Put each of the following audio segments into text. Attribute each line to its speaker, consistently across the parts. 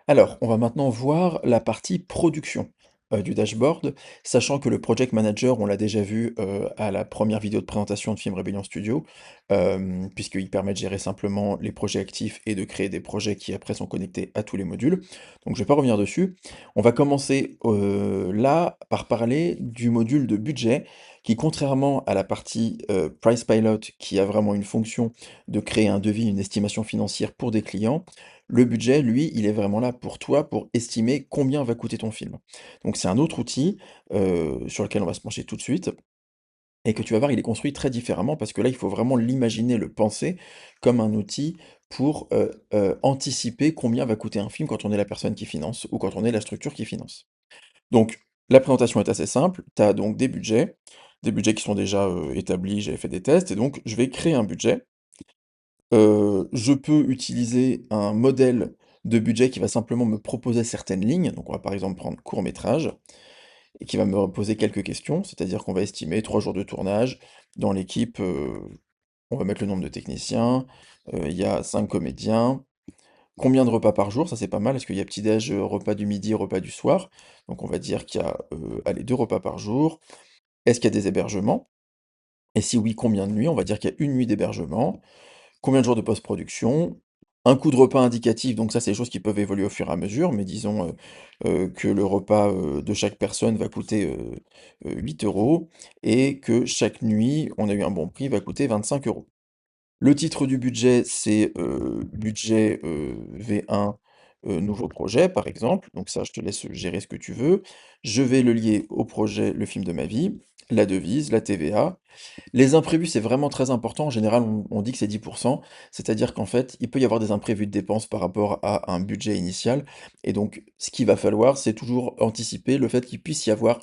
Speaker 1: Alors, on va maintenant voir la partie production, du dashboard, sachant que le project manager, on l'a déjà vu, à la première vidéo de présentation de Film Rebellion Studio, puisqu'il permet de gérer simplement les projets actifs et de créer des projets qui après sont connectés à tous les modules. Donc je vais pas revenir dessus. On va commencer, là, par parler du module de budget qui, contrairement à la partie, Price Pilot, qui a vraiment une fonction de créer un devis, une estimation financière pour des clients, le budget, lui, il est vraiment là pour toi, pour estimer combien va coûter ton film. Donc c'est un autre outil, sur lequel on va se pencher tout de suite et que tu vas voir, il est construit très différemment parce que là, il faut vraiment l'imaginer, le penser comme un outil pour, anticiper combien va coûter un film quand on est la personne qui finance ou quand on est la structure qui finance. Donc la présentation est assez simple, tu as donc des budgets qui sont déjà, établis, j'avais fait des tests et donc je vais créer un budget. Je peux utiliser un modèle de budget qui va simplement me proposer certaines lignes. Donc on va par exemple prendre court métrage et qui va me poser quelques questions, c'est-à-dire qu'on va estimer 3 jours de tournage. Dans l'équipe, on va mettre le nombre de techniciens, il y a 5 comédiens. Combien de repas par jour? Ça c'est pas mal. Est-ce qu'il y a petit-déj, repas du midi, repas du soir? Donc on va dire qu'il y a, allez 2 repas par jour. Est-ce qu'il y a des hébergements? Et si oui, combien de nuits? On va dire qu'il y a une nuit d'hébergement. Combien de jours de post-production? Un coût de repas indicatif, donc ça, c'est des choses qui peuvent évoluer au fur et à mesure, mais disons, que le repas, de chaque personne va coûter, 8 € et que chaque nuit, on a eu un bon prix, va coûter 25 €. Le titre du budget, c'est, budget, V1, nouveau projet, par exemple, donc ça, je te laisse gérer ce que tu veux. Je vais le lier au projet Le film de ma vie, la devise, la TVA. Les imprévus, c'est vraiment très important. En général, on dit que c'est 10, c'est-à-dire qu'en fait, il peut y avoir des imprévus de dépenses par rapport à un budget initial et donc ce qu'il va falloir, c'est toujours anticiper le fait qu'il puisse y avoir,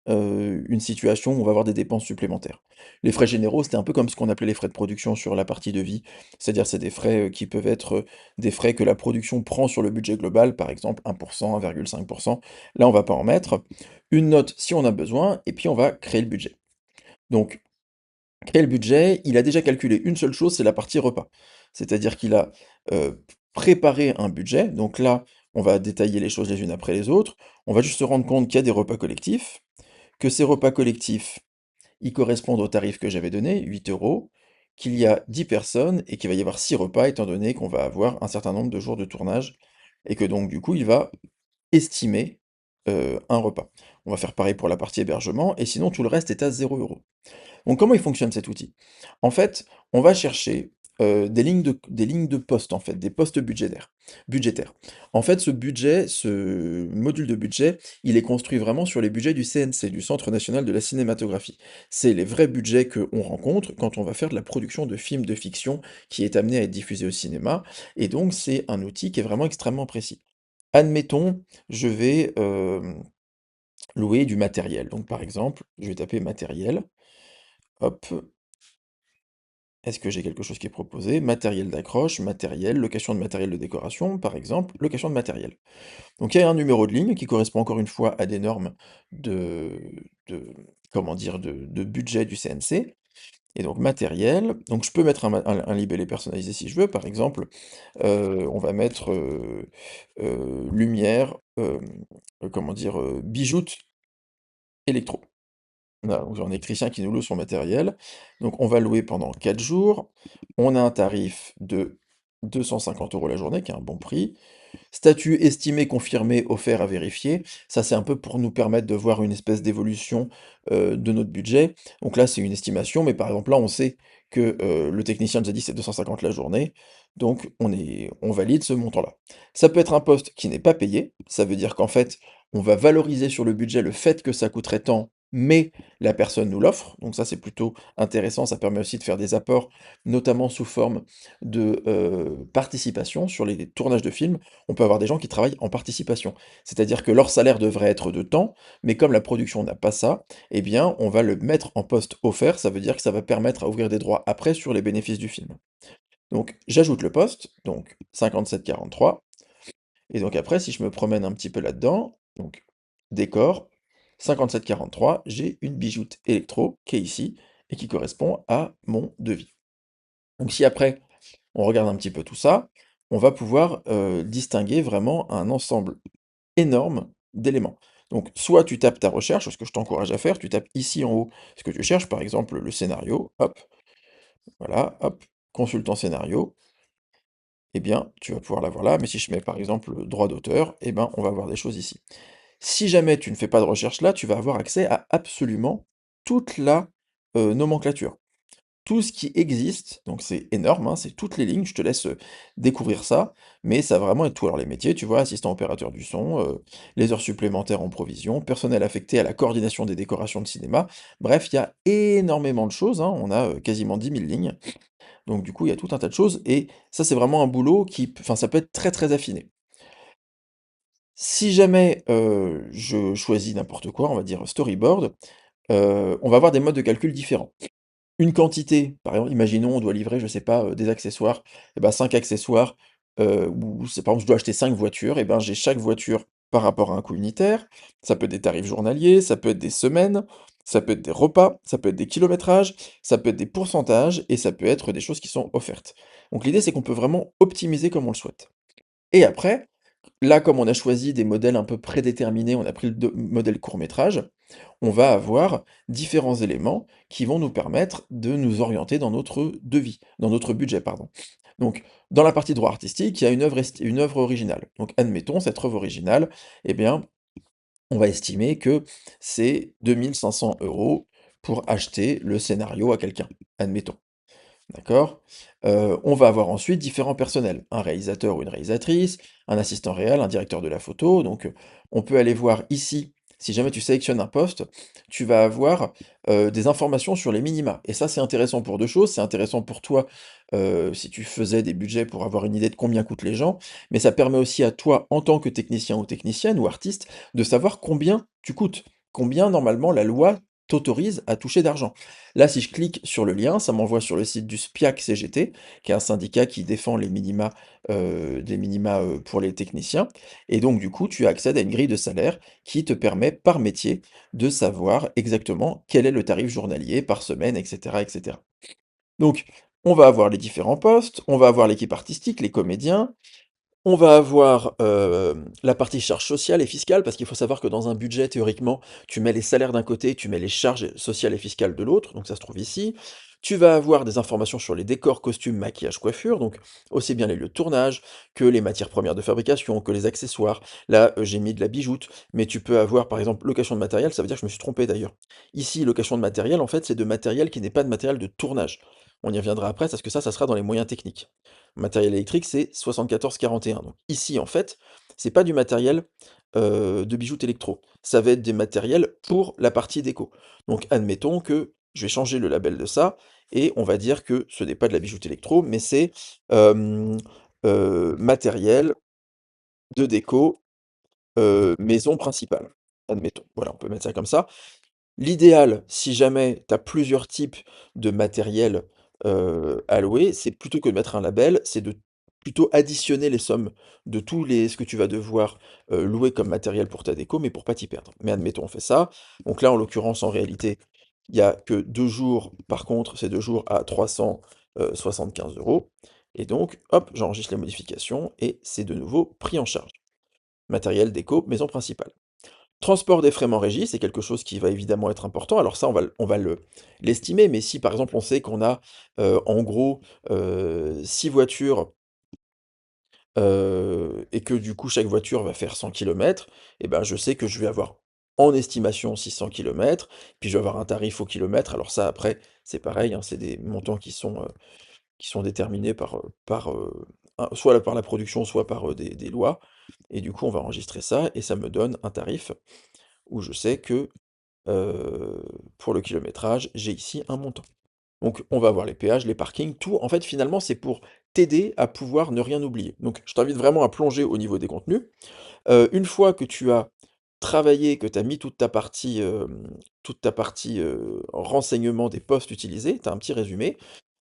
Speaker 1: une situation où on va avoir des dépenses supplémentaires. Les frais généraux, c'était un peu comme ce qu'on appelait les frais de production sur la partie devis, c'est-à-dire c'est des frais, qui peuvent être, des frais que la production prend sur le budget global, par exemple 1, 1,5. Là, on va pas en mettre. Une note si on a besoin et puis on va créer le budget. Donc créer le budget, il a déjà calculé une seule chose, c'est la partie repas. C'est-à-dire qu'il a, préparé un budget, donc là, on va détailler les choses les unes après les autres. On va juste se rendre compte qu'il y a des repas collectifs, que ces repas collectifs, ils correspondent au tarif que j'avais donné, 8 €, qu'il y a 10 personnes et qu'il va y avoir 6 repas étant donné qu'on va avoir un certain nombre de jours de tournage et que donc du coup, il va estimer, un repas. On va faire pareil pour la partie hébergement et sinon tout le reste est à 0 €. Donc comment il fonctionne cet outil? En fait, on va chercher, des lignes de postes, en fait, des postes budgétaires. En fait, ce module de budget, il est construit vraiment sur les budgets du CNC, du Centre national de la cinématographie. C'est les vrais budgets qu'on rencontre quand on va faire de la production de films de fiction qui est amené à être diffusé au cinéma et donc c'est un outil qui est vraiment extrêmement précis. Admettons, je vais, louer du matériel. Donc par exemple, je vais taper matériel, hop. Est-ce que j'ai quelque chose qui est proposé? Matériel d'accroche, matériel, location de matériel de décoration, par exemple, location de matériel. Donc il y a un numéro de ligne qui correspond encore une fois à des normes de, de comment dire, de budget du CNC. Et donc matériel, donc je peux mettre un libellé personnalisé si je veux, par exemple, on va mettre lumière, comment dire, bijoute électro. Voilà, donc j'ai un électricien qui nous loue son matériel. Donc on va louer pendant 4 jours. On a un tarif de 250 € la journée, qui est un bon prix. Statut estimé, confirmé, offert à vérifier. Ça, c'est un peu pour nous permettre de voir une espèce d'évolution, de notre budget. Donc là, c'est une estimation, mais par exemple, là, on sait que, le technicien nous a dit c'est 250 la journée, donc on valide ce montant-là. Ça peut être un poste qui n'est pas payé, ça veut dire qu'en fait, on va valoriser sur le budget le fait que ça coûterait tant, mais la personne nous l'offre, donc ça, c'est plutôt intéressant, ça permet aussi de faire des apports, notamment sous forme de, participation sur les tournages de films. On peut avoir des gens qui travaillent en participation. C'est-à-dire que leur salaire devrait être de temps, mais comme la production n'a pas ça, eh bien, on va le mettre en poste offert, ça veut dire que ça va permettre à ouvrir des droits après sur les bénéfices du film. Donc, j'ajoute le poste, donc 57,43, et donc après, si je me promène un petit peu là-dedans, donc décor, 57,43, j'ai une bijoute électro qui est ici et qui correspond à mon devis. Donc si après, on regarde un petit peu tout ça, on va pouvoir, distinguer vraiment un ensemble énorme d'éléments. Donc soit tu tapes ta recherche, ce que je t'encourage à faire, tu tapes ici en haut ce que tu cherches, par exemple le scénario, hop, voilà, hop, consultant scénario, eh bien, tu vas pouvoir l'avoir là, mais si je mets par exemple droit d'auteur, eh ben, on va avoir des choses ici. Si jamais tu ne fais pas de recherche là, tu vas avoir accès à absolument toute la nomenclature. Tout ce qui existe, donc c'est énorme, hein, c'est toutes les lignes, je te laisse découvrir ça, mais ça va vraiment être tout. Alors les métiers, tu vois, assistant opérateur du son, les heures supplémentaires en provision, personnel affecté à la coordination des décorations de cinéma, bref, il y a énormément de choses, hein, on a quasiment 10 000 lignes, donc du coup il y a tout un tas de choses, et ça c'est vraiment un boulot enfin ça peut être très très affiné. Si jamais je choisis n'importe quoi, on va dire storyboard, on va avoir des modes de calcul différents. Une quantité, par exemple, imaginons on doit livrer, je sais pas, des accessoires, et ben 5 accessoires, ou c'est par exemple je dois acheter 5 voitures, et ben j'ai chaque voiture par rapport à un coût unitaire. Ça peut être des tarifs journaliers, ça peut être des semaines, ça peut être des repas, ça peut être des kilométrages, ça peut être des pourcentages et ça peut être des choses qui sont offertes. Donc l'idée c'est qu'on peut vraiment optimiser comme on le souhaite. Et après, là comme on a choisi des modèles un peu prédéterminés, on a pris le modèle court métrage, on va avoir différents éléments qui vont nous permettre de nous orienter dans notre devis, dans notre budget, pardon. Donc, dans la partie droit artistique, il y a une œuvre originale. Donc, admettons, cette œuvre originale, eh bien, on va estimer que c'est 2 500 € pour acheter le scénario à quelqu'un, admettons. D'accord? On va avoir ensuite différents personnels, un réalisateur ou une réalisatrice, un assistant réel, un directeur de la photo, donc on peut aller voir ici, si jamais tu sélectionnes un poste, tu vas avoir, des informations sur les minima et ça, c'est intéressant pour 2 choses. C'est intéressant pour toi, si tu faisais des budgets pour avoir une idée de combien coûtent les gens, mais ça permet aussi à toi, en tant que technicien ou technicienne ou artiste, de savoir combien tu coûtes. Combien normalement la loi t'autorise à toucher d'argent. Là, si je clique sur le lien, ça m'envoie sur le site du SPIAC-CGT, qui est un syndicat qui défend les minima pour les techniciens. Et donc, du coup, tu accèdes à une grille de salaire qui te permet, par métier, de savoir exactement quel est le tarif journalier par semaine, etc., etc. Donc, on va avoir les différents postes, on va avoir l'équipe artistique, les comédiens, on va avoir, la partie charges sociales et fiscales, parce qu'il faut savoir que dans un budget, théoriquement, tu mets les salaires d'un côté, tu mets les charges sociales et fiscales de l'autre, donc ça se trouve ici. Tu vas avoir des informations sur les décors, costumes, maquillage, coiffure, donc aussi bien les lieux de tournage que les matières premières de fabrication, que les accessoires. Là, j'ai mis de la bijoute, mais tu peux avoir, par exemple, location de matériel, ça veut dire que je me suis trompé d'ailleurs. Ici, location de matériel, en fait, c'est de matériel qui n'est pas de matériel de tournage. On y reviendra après, parce que ça sera dans les moyens techniques. Matériel électrique, c'est 74 41. Donc ici, en fait, c'est pas du matériel, de bijoux électro. Ça va être des matériels pour la partie déco. Donc admettons que je vais changer le label de ça et on va dire que ce n'est pas de la bijoute électro, mais c'est, hem, matériel de déco, maison principale. Admettons. Voilà, on peut mettre ça comme ça. L'idéal, si jamais tu as plusieurs types de matériel, à louer, c'est plutôt que de mettre un label, c'est de plutôt additionner les sommes de tous les ce que tu vas devoir, louer comme matériel pour ta déco, mais pour pas t'y perdre. Mais admettons, on fait ça. Donc là, en l'occurrence, en réalité, il y a que 2 jours, par contre, c'est 2 jours à 375 € et donc hop, j'enregistre les modifications et c'est de nouveau pris en charge. Matériel déco, maison principale. Transport des frais en régie, c'est quelque chose qui va évidemment être important. Alors ça, on va l'estimer, mais si par exemple on sait qu'on a en gros 6 voitures et que du coup chaque voiture va faire 100 kilomètres, et ben je sais que je vais avoir en estimation 600 kilomètres, puis je vais avoir un tarif au kilomètre. Alors ça après, c'est pareil, hein, c'est des montants qui sont déterminés soit par la production, soit par des lois. Et du coup, on va enregistrer ça et ça me donne un tarif où je sais que Heu, pour le kilométrage, j'ai ici un montant. Donc on va avoir les péages, les parkings, tout en fait finalement c'est pour t'aider à pouvoir ne rien oublier. Donc je t'invite vraiment à plonger au niveau des contenus. Une fois que tu as travaillé, que tu as mis toute ta partie, renseignement des postes utilisés, tu as un petit résumé.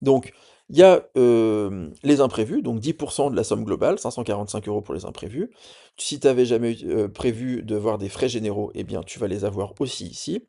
Speaker 1: Donc il y a, les imprévus, donc 10 de la somme globale, 545 € pour les imprévus. Si tu avais jamais prévu de voir des frais généraux, eh bien tu vas les avoir aussi ici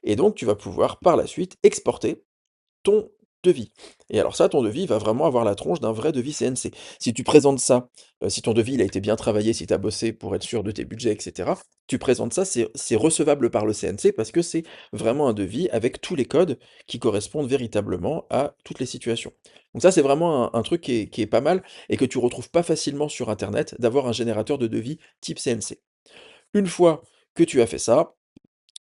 Speaker 1: et donc tu vas pouvoir par la suite exporter ton devis. Et alors ça, ton devis va vraiment avoir la tronche d'un vrai devis CNC. Si tu présentes ça, si ton devis il a été bien travaillé, si tu as bossé pour être sûr de tes budgets, et cetera, tu présentes ça, c'est recevable par le CNC parce que c'est vraiment un devis avec tous les codes qui correspondent véritablement à toutes les situations. Donc ça, c'est vraiment un truc qui est pas mal et que tu retrouves pas facilement sur internet, d'avoir un générateur de devis type CNC. Une fois que tu as fait ça,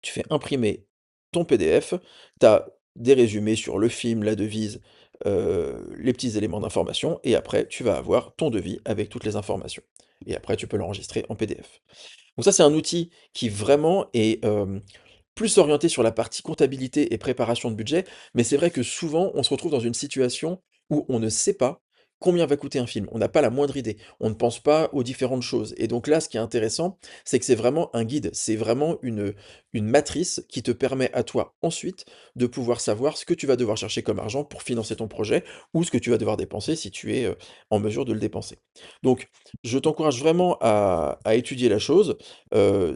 Speaker 1: tu fais imprimer ton PDF, tu as des résumés sur le film, la devise, les petits éléments d'information et après tu vas avoir ton devis avec toutes les informations et après tu peux l'enregistrer en PDF. Donc ça, c'est un outil qui vraiment est, plus orienté sur la partie comptabilité et préparation de budget, mais c'est vrai que souvent, on se retrouve dans une situation où on ne sait pas combien va coûter un film. On n'a pas la moindre idée. On ne pense pas aux différentes choses. Et donc là, ce qui est intéressant, c'est que c'est vraiment un guide. C'est vraiment une matrice qui te permet à toi ensuite de pouvoir savoir ce que tu vas devoir chercher comme argent pour financer ton projet ou ce que tu vas devoir dépenser si tu es en mesure de le dépenser. Donc, je t'encourage vraiment à étudier la chose.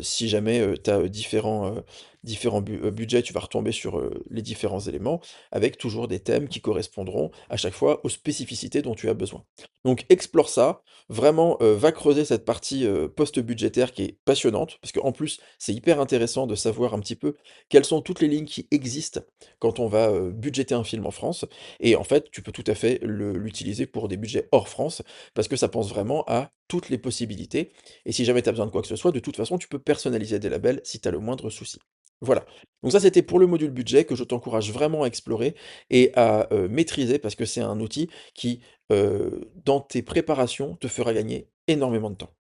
Speaker 1: Si jamais tu as différents budgets, tu vas retomber sur, les différents éléments, avec toujours des thèmes qui correspondront à chaque fois aux spécificités dont tu as besoin. Donc explore ça, vraiment, va creuser cette partie, post-budgétaire qui est passionnante, parce qu'en plus, c'est hyper intéressant de savoir un petit peu quelles sont toutes les lignes qui existent quand on va, budgéter un film en France et en fait, tu peux tout à fait l'utiliser pour des budgets hors France, parce que ça pense vraiment à toutes les possibilités et si jamais tu as besoin de quoi que ce soit, de toute façon, tu peux personnaliser des labels si tu as le moindre souci. Voilà. Donc ça, c'était pour le module budget que je t'encourage vraiment à explorer et à, maîtriser parce que c'est un outil qui, dans tes préparations, te fera gagner énormément de temps.